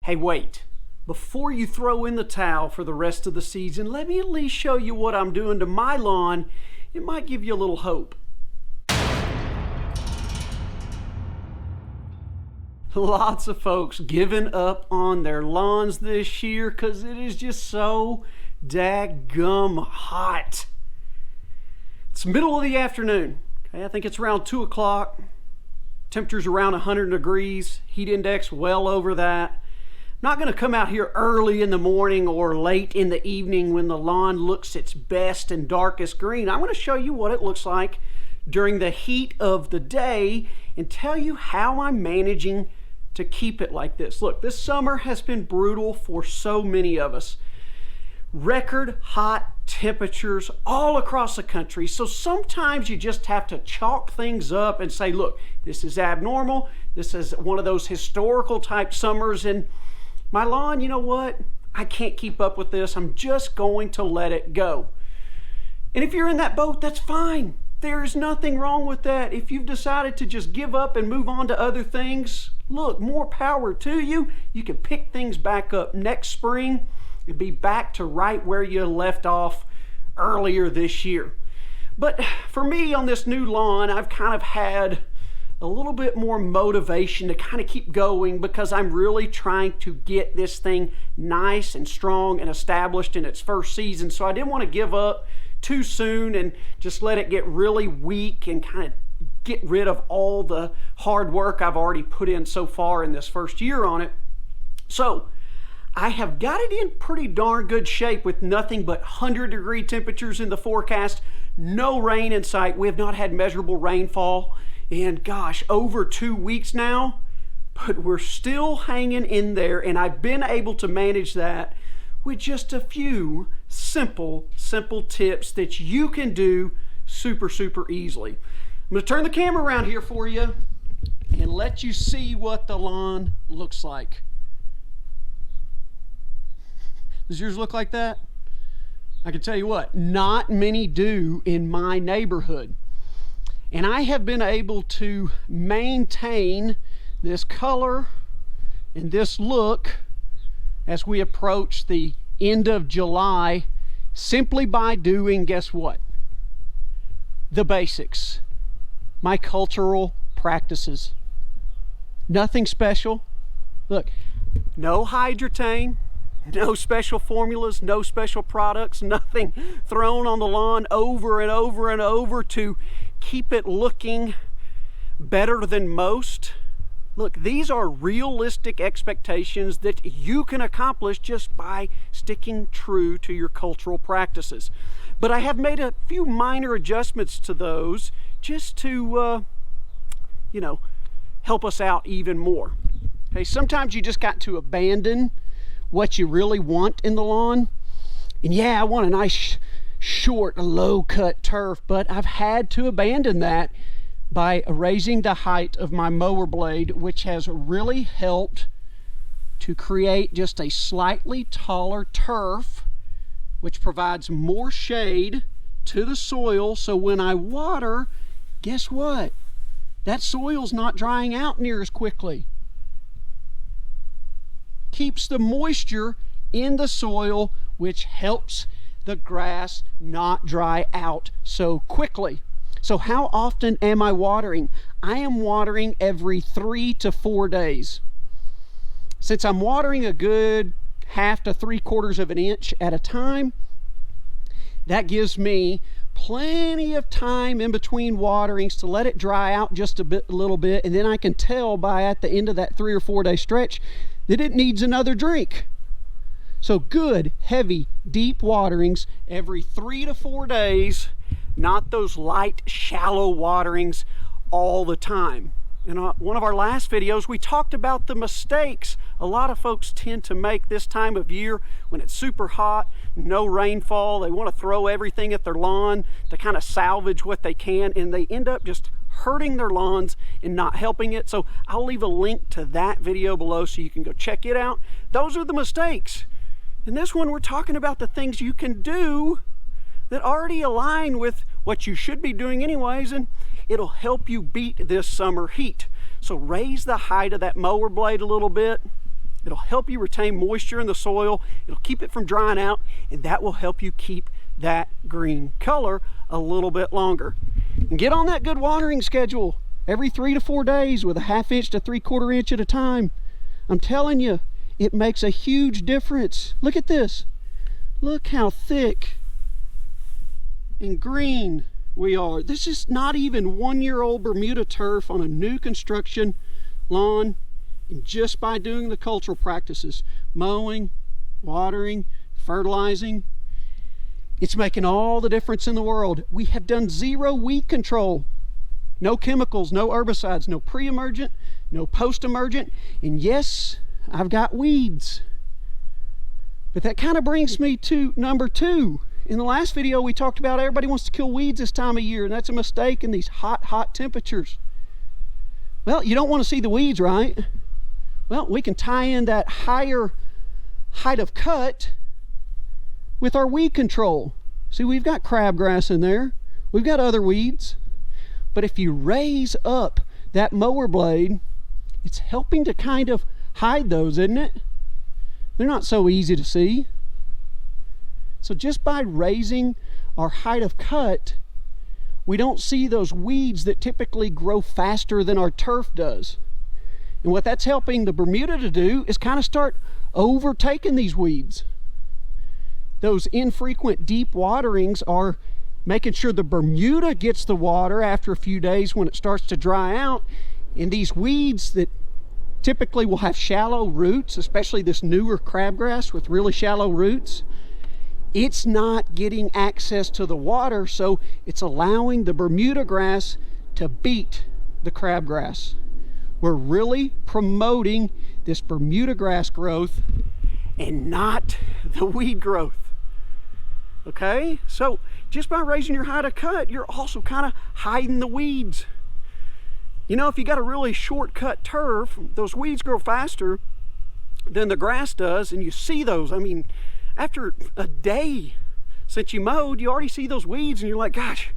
Hey, wait. Before you throw in the towel for the rest of the season, let me at least show you what I'm doing to my lawn. It might give you a little hope. Lots of folks giving up on their lawns this year because it is just so daggum hot. It's middle of the afternoon. Okay, I think it's around 2 o'clock. Temperature's around 100 degrees. Heat index well over that. Not going to come out here early in the morning or late in the evening when the lawn looks its best and darkest green. I'm going to show you what it looks like during the heat of the day and tell you how I'm managing to keep it like this. Look, this summer has been brutal for so many of us. Record hot temperatures all across the country. So sometimes you just have to chalk things up and say, look, this is abnormal. This is one of those historical type summers, and my lawn, you know what? I can't keep up with this. I'm just going to let it go. And if you're in that boat, that's fine. There's nothing wrong with that. If you've decided to just give up and move on to other things, look, more power to you. You can pick things back up next spring and be back to right where you left off earlier this year. But for me on this new lawn, I've kind of had a little bit more motivation to kind of keep going because I'm really trying to get this thing nice and strong and established in its first season. So I didn't want to give up too soon and just let it get really weak and kind of get rid of all the hard work I've already put in so far in this first year on it. So I have got it in pretty darn good shape with nothing but 100-degree temperatures in the forecast, no rain in sight. We have not had measurable rainfall in, gosh, over 2 weeks now, but we're still hanging in there, and I've been able to manage that with just a few simple tips that you can do super easily. I'm going to turn the camera around here for you and let you see what the lawn looks like. Does yours look like that? I can tell you what, not many do in my neighborhood. And I have been able to maintain this color and this look as we approach the end of July simply by doing, guess what? The basics. My cultural practices. Nothing special. Look, no hydrotane, no special formulas, no special products, nothing thrown on the lawn over and over and over to keep it looking better than most. Look, these are realistic expectations that you can accomplish just by sticking true to your cultural practices. But I have made a few minor adjustments to those just to, help us out even more. Okay, sometimes you just got to abandon what you really want in the lawn. And yeah, I want a nice short, low-cut turf, but I've had to abandon that by raising the height of my mower blade, which has really helped to create just a slightly taller turf, which provides more shade to the soil. So when I water, guess what? That soil's not drying out near as quickly. Keeps the moisture in the soil, which helps the grass not dry out so quickly. So how often am I watering? I am watering every 3 to 4 days. Since I'm watering a good 1/2 to 3/4 of an inch at a time, that gives me plenty of time in between waterings to let it dry out just a little bit, and then I can tell by at the end of that 3 or 4 day stretch that it needs another drink. So good, heavy, deep waterings every 3 to 4 days, not those light, shallow waterings all the time. In one of our last videos, we talked about the mistakes a lot of folks tend to make this time of year when it's super hot, no rainfall. They want to throw everything at their lawn to kind of salvage what they can, and they end up just hurting their lawns and not helping it. So I'll leave a link to that video below so you can go check it out. Those are the mistakes. In this one, we're talking about the things you can do that already align with what you should be doing anyways, and it'll help you beat this summer heat. So raise the height of that mower blade a little bit. It'll help you retain moisture in the soil. It'll keep it from drying out, and that will help you keep that green color a little bit longer. And get on that good watering schedule every 3 to 4 days with a 1/2 inch to 3/4 inch at a time. I'm telling you, it makes a huge difference. Look at this. Look how thick and green we are. This is not even 1-year-old Bermuda turf on a new construction lawn. And just by doing the cultural practices, mowing, watering, fertilizing, it's making all the difference in the world. We have done 0 weed control. No chemicals, no herbicides, no pre-emergent, no post-emergent. And yes, I've got weeds. But that kind of brings me to number 2. In the last video, we talked about everybody wants to kill weeds this time of year, and that's a mistake in these hot temperatures. Well, you don't want to see the weeds, right? Well, we can tie in that higher height of cut with our weed control. See, we've got crabgrass in there. We've got other weeds. But if you raise up that mower blade, it's helping to kind of hide those, isn't it? They're not so easy to see. So just by raising our height of cut, we don't see those weeds that typically grow faster than our turf does. And what that's helping the Bermuda to do is kind of start overtaking these weeds. Those infrequent deep waterings are making sure the Bermuda gets the water after a few days when it starts to dry out. And these weeds that typically will have shallow roots, especially this newer crabgrass with really shallow roots, it's not getting access to the water, so it's allowing the Bermuda grass to beat the crabgrass. We're really promoting this Bermuda grass growth and not the weed growth. Okay, so just by raising your height of cut, you're also kind of hiding the weeds. You know, if you got a really short cut turf, those weeds grow faster than the grass does, and you see those. I mean, after a day since you mowed, you already see those weeds, and you're like, gosh,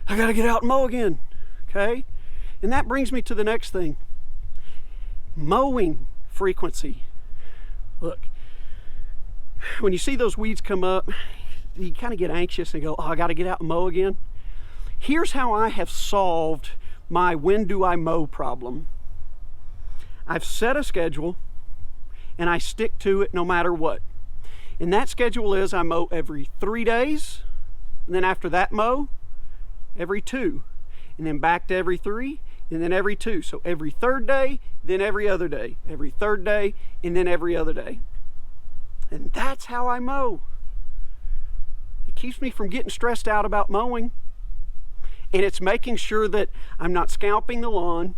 I gotta get out and mow again. Okay, and that brings me to the next thing. Mowing frequency. Look, when you see those weeds come up, you kind of get anxious and go, oh, I got to get out and mow again. Here's how I have solved my when do I mow problem. I've set a schedule and I stick to it no matter what. And that schedule is I mow every 3 days, and then after that mow every 2, and then back to every 3, and then every 2. So every 3rd day, then every other day, every 3rd day, and then every other day. And that's how I mow. It keeps me from getting stressed out about mowing. And it's making sure that I'm not scalping the lawn.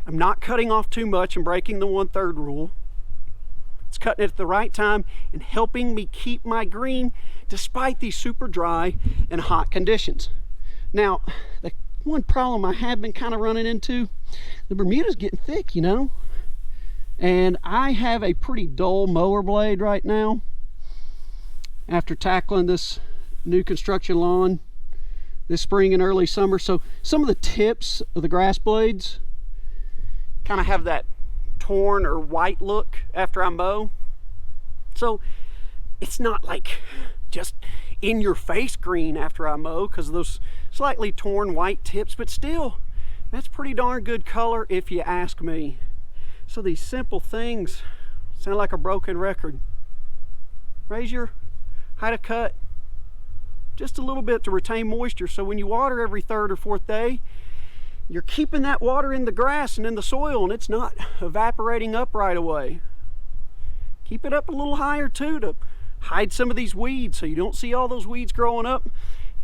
I'm not cutting off too much and breaking the 1/3 rule. It's cutting it at the right time and helping me keep my green despite these super dry and hot conditions. Now, the one problem I have been kind of running into, the Bermuda's getting thick, you know, and I have a pretty dull mower blade right now after tackling this new construction lawn this spring and early summer. So some of the tips of the grass blades kind of have that torn or white look after I mow. So it's not like just in your face green after I mow because of those slightly torn white tips, but still, that's pretty darn good color if you ask me. So these simple things sound like a broken record. Raise your height of cut just a little bit to retain moisture, so when you water every 3rd or 4th day, you're keeping that water in the grass and in the soil, and it's not evaporating up right away. Keep it up a little higher too to hide some of these weeds so you don't see all those weeds growing up,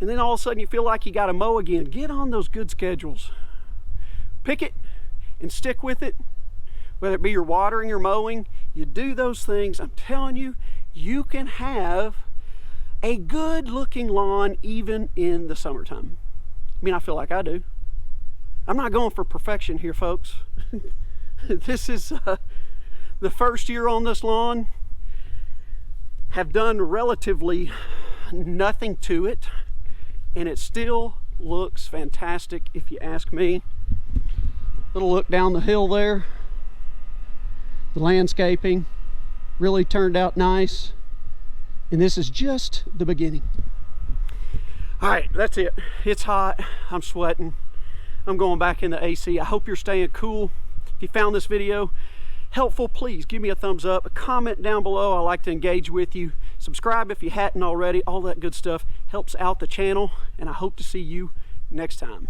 and then all of a sudden you feel like you got to mow again. Get on those good schedules. Pick it and stick with it. Whether it be your watering or mowing, you do those things, I'm telling you, you can have a good looking lawn even in the summertime. I mean, I feel like I do. I'm not going for perfection here, folks. This is the first year on this lawn. Have done relatively nothing to it, and it still looks fantastic if you ask me. Little look down the hill there. The landscaping really turned out nice, and this is just the beginning. All right, that's it. It's hot, I'm sweating. I'm going back in the AC. I hope you're staying cool. If you found this video helpful, please give me a thumbs up, a comment down below. I like to engage with you. Subscribe if you hadn't already. All that good stuff helps out the channel, and I hope to see you next time.